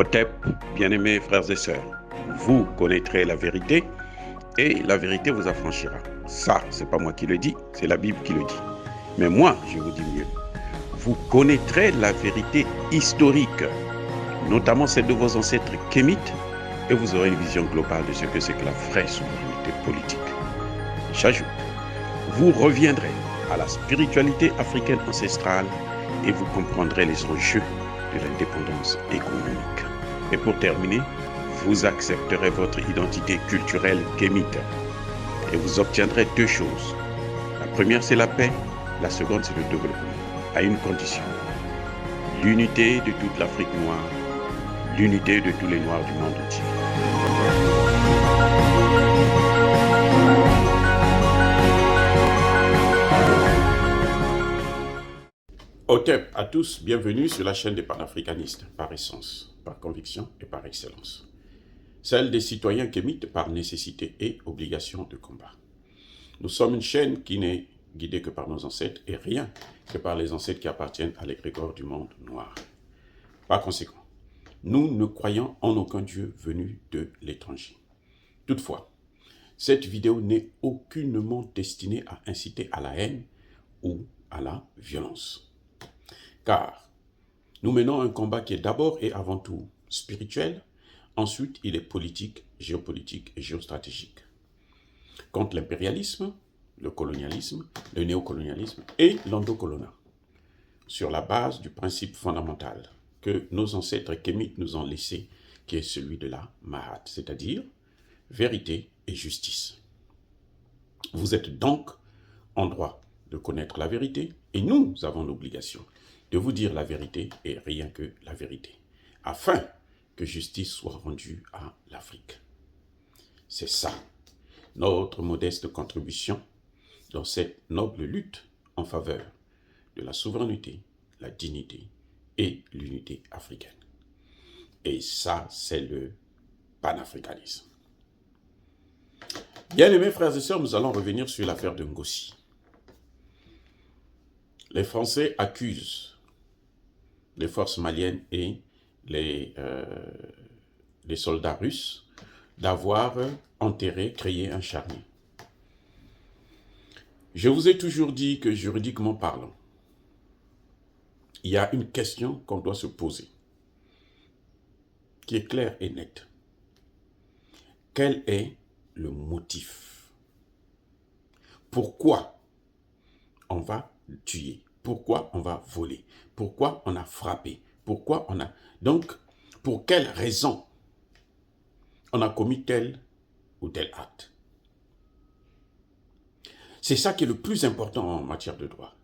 Otep, bien-aimés frères et sœurs, vous connaîtrez la vérité et la vérité vous affranchira. Ça, c'est pas moi qui le dis, c'est la Bible qui le dit. Mais moi, je vous dis mieux. Vous connaîtrez la vérité historique, notamment celle de vos ancêtres kémites, et vous aurez une vision globale de ce que c'est que la vraie souveraineté politique. J'ajoute, vous reviendrez à la spiritualité africaine ancestrale et vous comprendrez les enjeux de l'indépendance économique. Et pour terminer, vous accepterez votre identité culturelle kémite et vous obtiendrez deux choses. La première, c'est la paix. La seconde, c'est le développement, à une condition. L'unité de toute l'Afrique noire, l'unité de tous les Noirs du monde entier. Otep à tous, bienvenue sur la chaîne des panafricanistes, par essence, par conviction et par excellence. Celle des citoyens kémites par nécessité et obligation de combat. Nous sommes une chaîne qui n'est guidée que par nos ancêtres et rien que par les ancêtres qui appartiennent à l'égrégore du monde noir. Par conséquent, nous ne croyons en aucun Dieu venu de l'étranger. Toutefois, cette vidéo n'est aucunement destinée à inciter à la haine ou à la violence. Car nous menons un combat qui est d'abord et avant tout spirituel, ensuite il est politique, géopolitique et géostratégique. Contre l'impérialisme, le colonialisme, le néocolonialisme et l'endocoloniat, sur la base du principe fondamental que nos ancêtres kémites nous ont laissé, qui est celui de la Mahat, c'est-à-dire vérité et justice. Vous êtes donc en droit de connaître la vérité et nous avons l'obligation de vous dire la vérité et rien que la vérité, afin que justice soit rendue à l'Afrique. C'est ça, notre modeste contribution dans cette noble lutte en faveur de la souveraineté, la dignité et l'unité africaine. Et ça, c'est le panafricanisme. Bien-aimés frères et sœurs, nous allons revenir sur l'affaire de Ngossi. Les Français accusent les forces maliennes et les soldats russes d'avoir enterré, créé un charnier. Je vous ai toujours dit que juridiquement parlant, il y a une question qu'on doit se poser, qui est claire et nette. Quel est le motif? Pourquoi on va tuer? Pourquoi on va voler? Pourquoi on a frappé? Pourquoi on a... Donc, pour quelle raison on a commis tel ou tel acte? C'est ça qui est le plus important en matière de droit.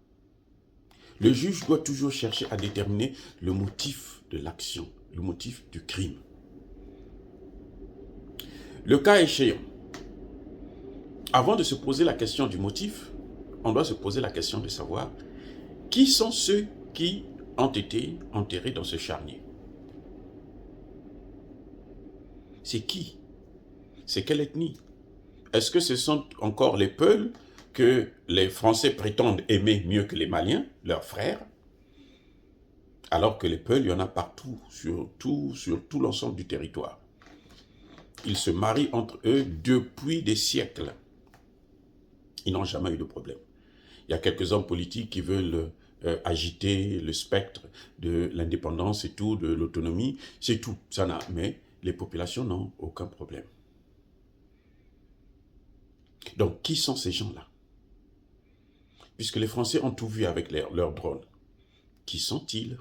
Le juge doit toujours chercher à déterminer le motif de l'action, le motif du crime. Le cas échéant, avant de se poser la question du motif, on doit se poser la question de savoir qui sont ceux qui ont été enterrés dans ce charnier. C'est qui? C'est quelle ethnie? Est-ce que ce sont encore les Peuls que les Français prétendent aimer mieux que les Maliens, leurs frères? Alors que les Peuls, il y en a partout, sur tout l'ensemble du territoire. Ils se marient entre eux depuis des siècles. Ils n'ont jamais eu de problème. Il y a quelques hommes politiques qui veulent agiter le spectre de l'indépendance et tout, de l'autonomie. C'est tout, ça n'a. Mais les populations n'ont aucun problème. Donc, qui sont ces gens-là? Puisque les Français ont tout vu avec leurs drones. Qui sont-ils?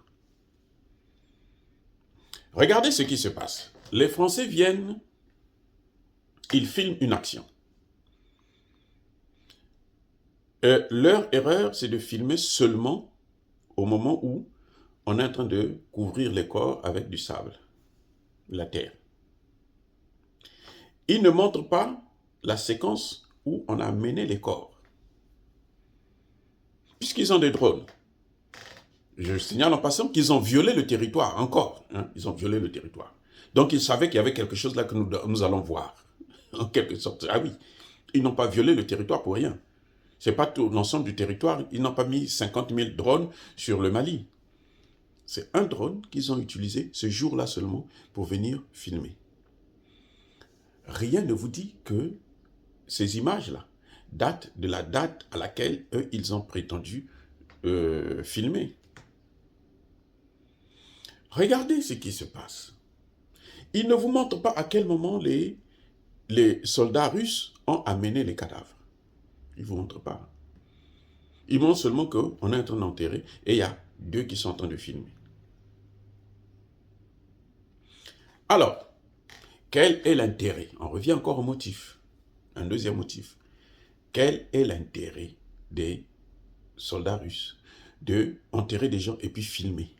Regardez ce qui se passe. Les Français viennent, ils filment une action. Leur erreur, c'est de filmer seulement au moment où on est en train de couvrir les corps avec du sable, la terre. Ils ne montrent pas la séquence où on a amené les corps. Puisqu'ils ont des drones. Je signale en passant qu'ils ont violé le territoire encore. Ils ont violé le territoire. Donc ils savaient qu'il y avait quelque chose là que nous allons voir. En quelque sorte. Ah oui, ils n'ont pas violé le territoire pour rien. Ce n'est pas tout l'ensemble du territoire. Ils n'ont pas mis 50 000 drones sur le Mali. C'est un drone qu'ils ont utilisé ce jour-là seulement pour venir filmer. Rien ne vous dit que ces images-là datent de la date à laquelle eux, ils ont prétendu filmer. Regardez ce qui se passe. Ils ne vous montrent pas à quel moment les soldats russes ont amené les cadavres. Ils ne vous montrent pas. Ils montrent seulement qu'on est en train d'enterrer et il y a 2 qui sont en train de filmer. Alors, quel est l'intérêt? On revient encore au motif. Un deuxième motif. Quel est l'intérêt des soldats russes de enterrer des gens et puis filmer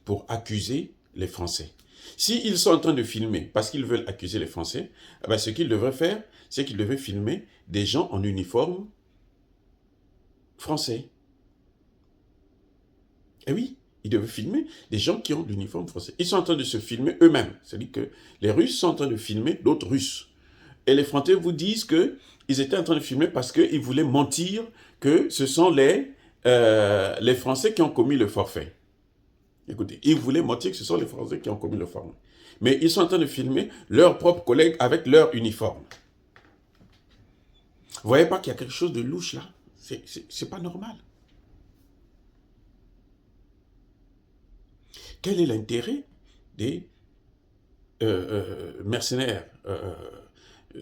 pour accuser les Français? S'ils sont en train de filmer parce qu'ils veulent accuser les Français, eh bien, ce qu'ils devraient faire, c'est qu'ils devraient filmer des gens en uniforme français. Eh oui, ils devaient filmer des gens qui ont l'uniforme français. Ils sont en train de se filmer eux-mêmes. C'est-à-dire que les Russes sont en train de filmer d'autres Russes. Et les Français vous disent qu'ils étaient en train de filmer parce qu'ils voulaient mentir que ce sont les Français qui ont commis le forfait. Écoutez, ils voulaient mentir que ce sont les Français qui ont commis le forfait. Mais ils sont en train de filmer leurs propres collègues avec leur uniforme. Vous voyez pas qu'il y a quelque chose de louche là? C'est pas normal. Quel est l'intérêt des mercenaires,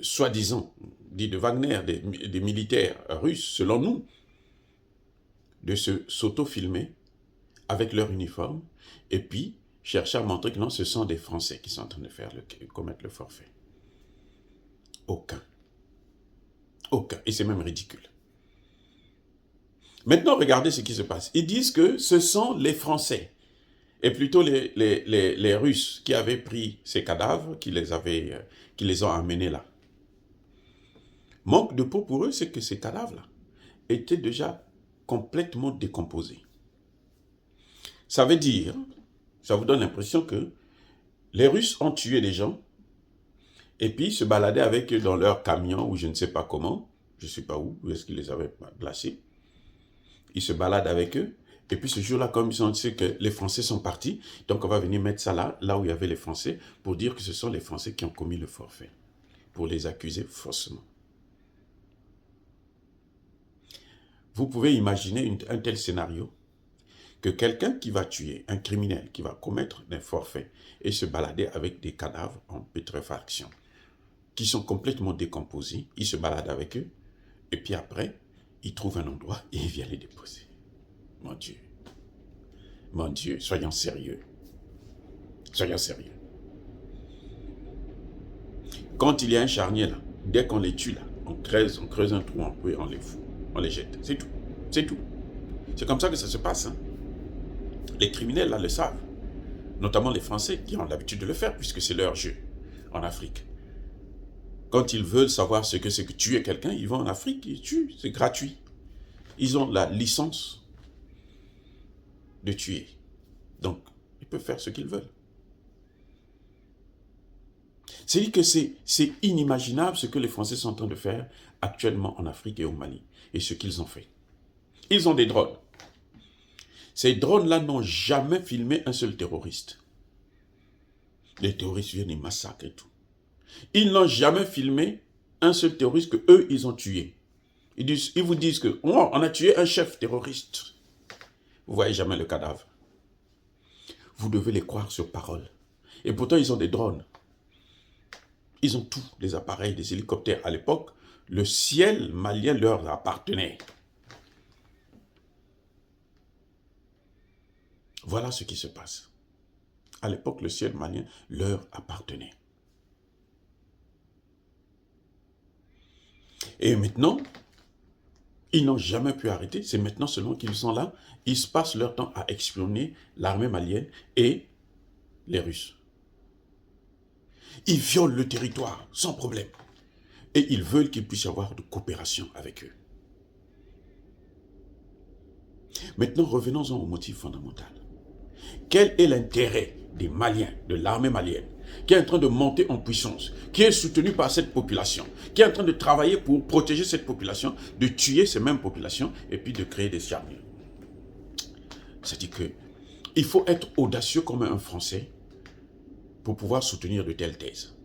soi-disant, dits de Wagner, des militaires russes, selon nous, de s'auto-filmer avec leur uniforme et puis chercher à montrer que non, ce sont des Français qui sont en train de commettre le forfait? Aucun. Aucun. Et c'est même ridicule. Maintenant, regardez ce qui se passe. Ils disent que ce sont les Français, et plutôt les Russes qui avaient pris ces cadavres, qui les ont amenés là. Manque de peau pour eux, c'est que ces cadavres-là étaient déjà complètement décomposés. Ça veut dire, ça vous donne l'impression que les Russes ont tué des gens, et puis se baladaient avec eux dans leur camion, ou je ne sais pas comment, je ne sais pas où est-ce qu'ils les avaient placés. Ils se baladent avec eux, et puis ce jour-là, comme ils ont dit que les Français sont partis, donc on va venir mettre ça là où il y avait les Français, pour dire que ce sont les Français qui ont commis le forfait, pour les accuser faussement. Vous pouvez imaginer un tel scénario, que quelqu'un qui va tuer, un criminel qui va commettre un forfait et se balader avec des cadavres en pétréfaction, qui sont complètement décomposés, il se balade avec eux, et puis après, il trouve un endroit et il vient les déposer. Mon Dieu, soyons sérieux. Soyons sérieux. Quand il y a un charnier là, dès qu'on les tue là, on creuse un trou en peu et on les fout, on les jette. C'est tout. C'est tout. C'est comme ça que ça se passe. Hein. Les criminels là le savent. Notamment les Français qui ont l'habitude de le faire puisque c'est leur jeu en Afrique. Quand ils veulent savoir ce que c'est que tuer quelqu'un, ils vont en Afrique, ils tuent, c'est gratuit. Ils ont la licence de tuer. Donc, ils peuvent faire ce qu'ils veulent. C'est-à-dire que c'est inimaginable ce que les Français sont en train de faire actuellement en Afrique et au Mali. Et ce qu'ils ont fait. Ils ont des drones. Ces drones-là n'ont jamais filmé un seul terroriste. Les terroristes viennent, ils massacrent et tout. Ils n'ont jamais filmé un seul terroriste que eux ils ont tué. Ils vous disent que oh, on a tué un chef terroriste. Vous voyez jamais le cadavre. Vous devez les croire sur parole. Et pourtant ils ont des drones. Ils ont tous des appareils, des hélicoptères. À l'époque, le ciel malien leur appartenait. Voilà ce qui se passe. À l'époque, le ciel malien leur appartenait. Et maintenant, ils n'ont jamais pu arrêter. C'est maintenant seulement qu'ils sont là. Ils se passent leur temps à espionner l'armée malienne et les Russes. Ils violent le territoire sans problème. Et ils veulent qu'il puisse y avoir de coopération avec eux. Maintenant, revenons-en au motif fondamental. Quel est l'intérêt des Maliens, de l'armée malienne, qui est en train de monter en puissance, qui est soutenue par cette population, qui est en train de travailler pour protéger cette population, de tuer ces mêmes populations et puis de créer des charniers? C'est-à-dire qu'il faut être audacieux comme un Français pour pouvoir soutenir de telles thèses.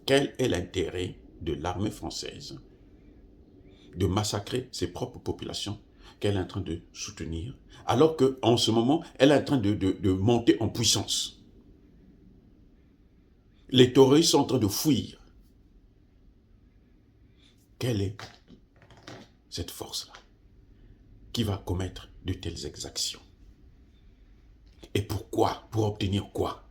Quel est l'intérêt de l'armée française de massacrer ses propres populations qu'elle est en train de soutenir, alors qu'en ce moment, elle est en train de monter en puissance? Les terroristes sont en train de fuir. Quelle est cette force-là qui va commettre de telles exactions? Et pourquoi? Pour obtenir quoi?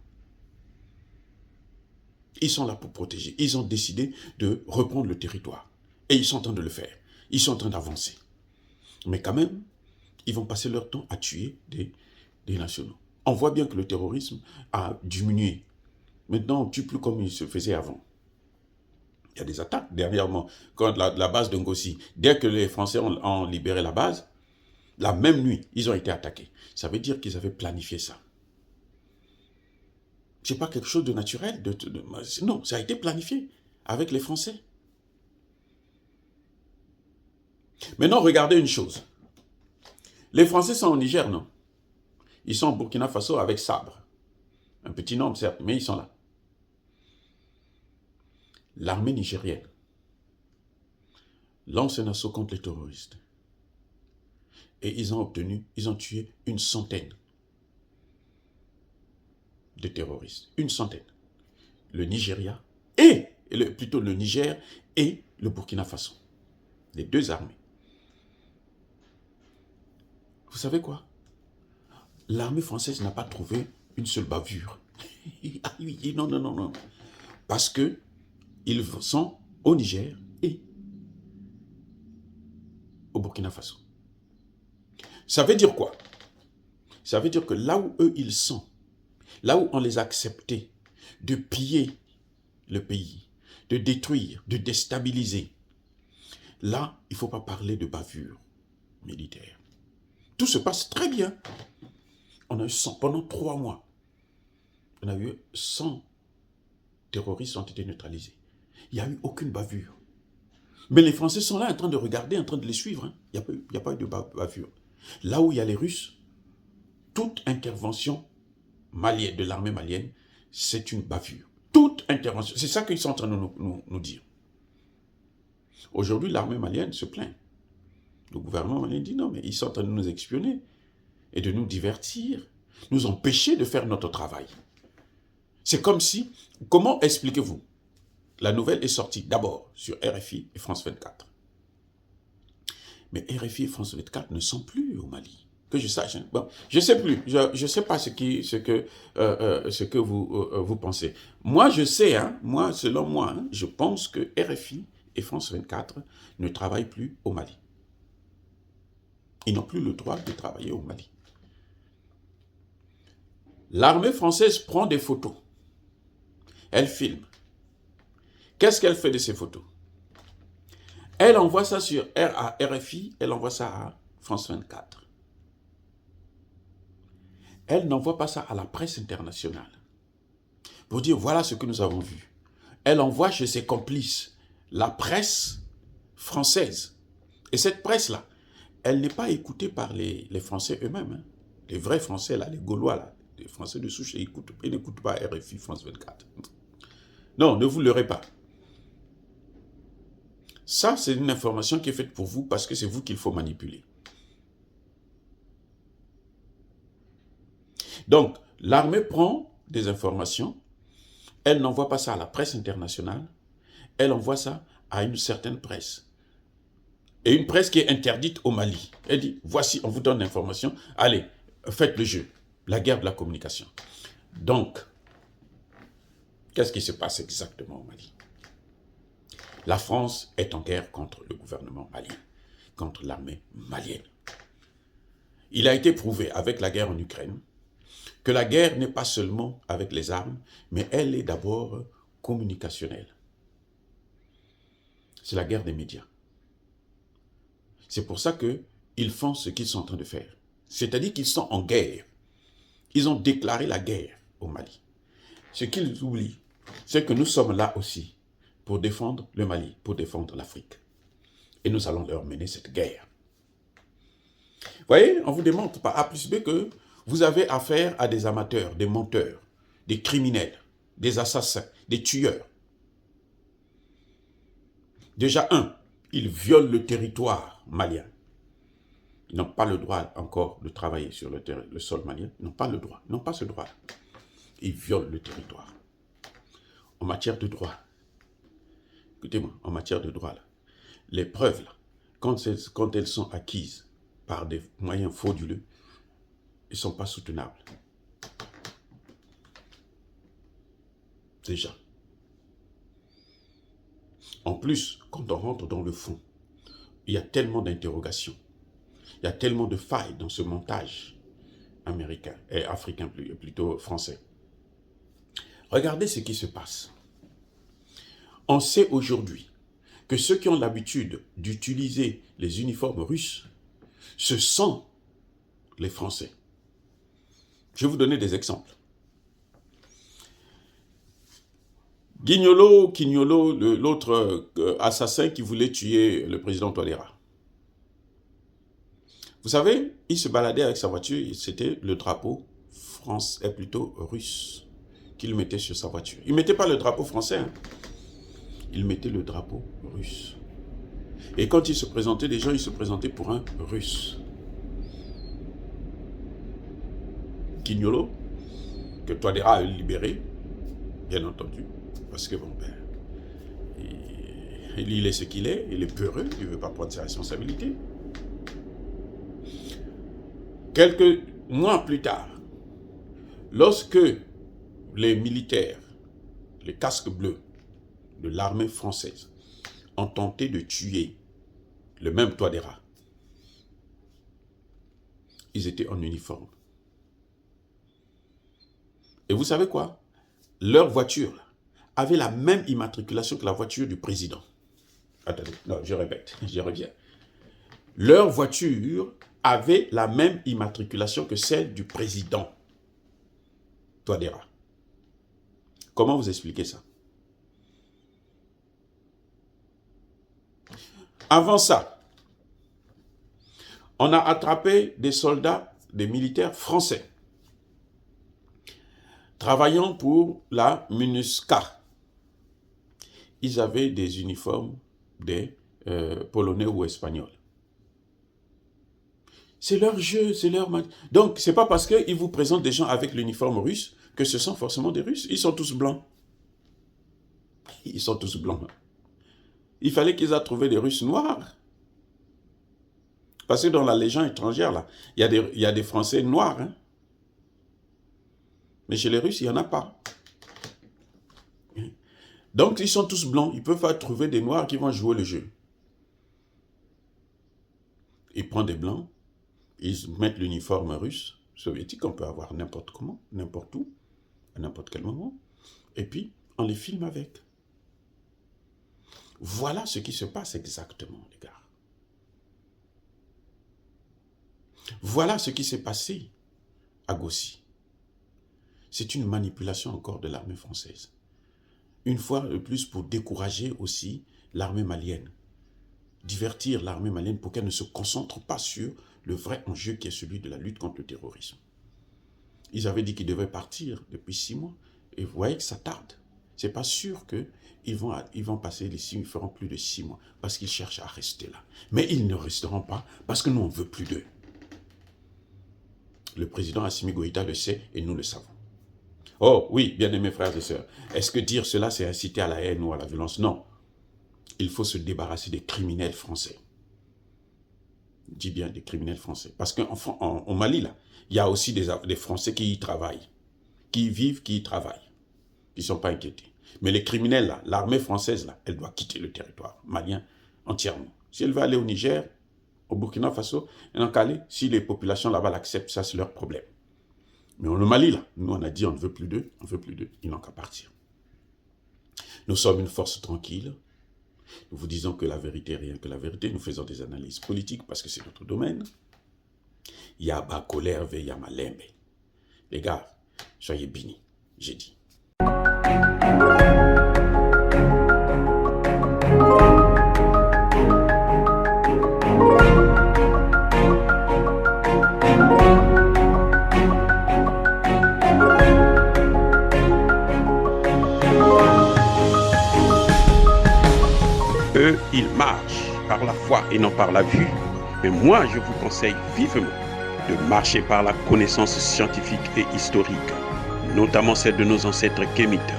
Ils sont là pour protéger. Ils ont décidé de reprendre le territoire. Et ils sont en train de le faire. Ils sont en train d'avancer. Mais quand même, ils vont passer leur temps à tuer des nationaux. On voit bien que le terrorisme a diminué. Maintenant, on ne tue plus comme il se faisait avant. Il y a des attaques. Dernièrement, quand la base de Ngossi, dès que les Français ont libéré la base, la même nuit, ils ont été attaqués. Ça veut dire qu'ils avaient planifié ça. Ce n'est pas quelque chose de naturel. Non, ça a été planifié avec les Français. Maintenant, regardez une chose. Les Français sont au Niger, non? Ils sont au Burkina Faso avec sabre. Un petit nombre, certes, mais ils sont là. L'armée nigérienne lance un assaut contre les terroristes. Et ils ont tué une centaine de terroristes. Une centaine. Le Nigeria plutôt le Niger et le Burkina Faso. Les deux armées. Vous savez quoi? L'armée française n'a pas trouvé une seule bavure. Ah oui, non, non, non, non. Parce que ils sont au Niger et au Burkina Faso. Ça veut dire quoi? Ça veut dire que là où eux, ils sont, là où on les a acceptés de piller le pays, de détruire, de déstabiliser, là, il ne faut pas parler de bavure militaire. Tout se passe très bien. On a eu 100, pendant 3 mois, on a eu 100 terroristes qui ont été neutralisés. Il n'y a eu aucune bavure. Mais les Français sont là en train de regarder, en train de les suivre. Hein. Il n'y a pas eu de bavure. Là où il y a les Russes, toute intervention malienne, de l'armée malienne, c'est une bavure. Toute intervention. C'est ça qu'ils sont en train de nous dire. Aujourd'hui, l'armée malienne se plaint. Le gouvernement malien dit non, mais ils sont en train de nous espionner et de nous divertir, nous empêcher de faire notre travail. C'est comme si, comment expliquez-vous? La nouvelle est sortie d'abord sur RFI et France 24. Mais RFI et France 24 ne sont plus au Mali. Que je sache. Hein. Bon, je ne sais plus. Je ne sais pas ce que vous pensez. Moi, je sais, hein, moi, selon moi, hein, je pense que RFI et France 24 ne travaillent plus au Mali. Ils n'ont plus le droit de travailler au Mali. L'armée française prend des photos. Elle filme. Qu'est-ce qu'elle fait de ces photos? Elle envoie ça à RFI, elle envoie ça à France 24. Elle n'envoie pas ça à la presse internationale. Pour dire, voilà ce que nous avons vu. Elle envoie chez ses complices, la presse française. Et cette presse-là, elle n'est pas écoutée par les Français eux-mêmes. Hein. Les vrais Français, là, les Gaulois, là, les Français de souche, ils n'écoutent pas RFI, France 24. Non, ne vous leurrez pas. Ça, c'est une information qui est faite pour vous parce que c'est vous qu'il faut manipuler. Donc, l'armée prend des informations, elle n'envoie pas ça à la presse internationale, elle envoie ça à une certaine presse. Et une presse qui est interdite au Mali. Elle dit, voici, on vous donne l'information, allez, faites le jeu. La guerre de la communication. Donc, qu'est-ce qui se passe exactement au Mali? La France est en guerre contre le gouvernement malien, contre l'armée malienne. Il a été prouvé avec la guerre en Ukraine que la guerre n'est pas seulement avec les armes, mais elle est d'abord communicationnelle. C'est la guerre des médias. C'est pour ça qu'ils font ce qu'ils sont en train de faire. C'est-à-dire qu'ils sont en guerre. Ils ont déclaré la guerre au Mali. Ce qu'ils oublient, c'est que nous sommes là aussi pour défendre le Mali, pour défendre l'Afrique. Et nous allons leur mener cette guerre. voyez, on vous démontre par A plus B que vous avez affaire à des amateurs, des menteurs, des criminels, des assassins, des tueurs. Déjà, ils violent le territoire malien. Ils n'ont pas le droit encore de travailler sur le sol malien. Ils n'ont pas le droit, ils n'ont pas ce droit. Ils violent le territoire. En matière de droit, écoutez-moi, en matière de droit, là, les preuves, là, quand elles sont acquises par des moyens frauduleux, ils ne sont pas soutenables. Déjà. En plus, quand on rentre dans le fond, il y a tellement d'interrogations, il y a tellement de failles dans ce montage américain, et africain plutôt français. Regardez ce qui se passe. On sait aujourd'hui que ceux qui ont l'habitude d'utiliser les uniformes russes, ce sont les Français. Je vais vous donner des exemples. Guignolo, l'autre assassin qui voulait tuer le président Touadéra. Vous savez, il se baladait avec sa voiture, c'était le drapeau français, plutôt russe, qu'il mettait sur sa voiture. Il ne mettait pas le drapeau français, hein. Il mettait le drapeau russe. Et quand il se présentait, les gens, ils se présentaient pour un russe. Guignolo, que Touadéra a libéré, bien entendu, parce que bon, il est ce qu'il est, il est peureux, il ne veut pas prendre ses responsabilités. Quelques mois plus tard, lorsque les militaires, les casques bleus de l'armée française ont tenté de tuer le même Touadéra, ils étaient en uniforme. Et vous savez quoi? Leur voiture avait la même immatriculation que la voiture du président. Attendez, non, je répète, je reviens. Leur voiture avait la même immatriculation que celle du président Touadéra. Comment vous expliquez ça? Avant ça, on a attrapé des soldats, des militaires français, travaillant pour la MINUSCA. Ils avaient des uniformes des Polonais ou Espagnols. C'est leur jeu, c'est leur... Donc, ce n'est pas parce qu'ils vous présentent des gens avec l'uniforme russe que ce sont forcément des Russes. Ils sont tous blancs. Ils sont tous blancs. Il fallait qu'ils aient trouvé des Russes noirs. Parce que dans la légende étrangère, là, il y a des Français noirs. Hein. Mais chez les Russes, il n'y en a pas. Donc, ils sont tous blancs. Ils ne peuvent pas trouver des noirs qui vont jouer le jeu. Ils prennent des blancs. Ils mettent l'uniforme russe, soviétique, on peut avoir n'importe comment, n'importe où, à n'importe quel moment. Et puis, on les filme avec. Voilà ce qui se passe exactement, les gars. Voilà ce qui s'est passé à Gossi. C'est une manipulation encore de l'armée française. Une fois de plus pour décourager aussi l'armée malienne. Divertir l'armée malienne pour qu'elle ne se concentre pas sur le vrai enjeu qui est celui de la lutte contre le terrorisme. Ils avaient dit qu'ils devaient partir depuis 6 mois. Et vous voyez que ça tarde. Ce n'est pas sûr qu'ils vont passer les 6 mois, ils feront plus de 6 mois parce qu'ils cherchent à rester là. Mais ils ne resteront pas parce que nous, on ne veut plus d'eux. Le président Assimi Goïta le sait et nous le savons. Oh oui, bien-aimés frères et sœurs, est-ce que dire cela, c'est inciter à la haine ou à la violence? Non. Il faut se débarrasser des criminels français. Je dis bien des criminels français. Parce qu'au Mali, là, il y a aussi des Français qui y travaillent, qui y vivent, qui y travaillent, qui ne sont pas inquiétés. Mais les criminels, là, l'armée française, là, elle doit quitter le territoire malien entièrement. Si elle veut aller au Niger, au Burkina Faso, et en Calais, si les populations là-bas l'acceptent, ça c'est leur problème. Mais au Mali, là, nous on a dit on ne veut plus d'eux, ils n'ont qu'à partir. Nous sommes une force tranquille. Nous vous disons que la vérité est rien que la vérité. Nous faisons des analyses politiques parce que c'est notre domaine. Yaba colère ve yamalembe. Les gars, soyez bénis, j'ai dit. par la foi et non par la vue. Mais moi, je vous conseille vivement de marcher par la connaissance scientifique et historique, notamment celle de nos ancêtres kémites,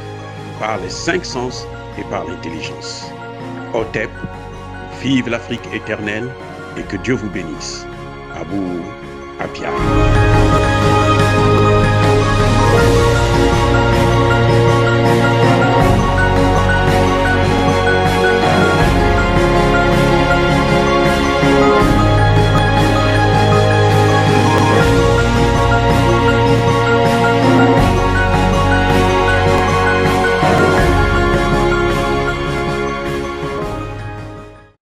par les 5 sens et par l'intelligence. Hotep, vive l'Afrique éternelle et que Dieu vous bénisse. Abou Apia.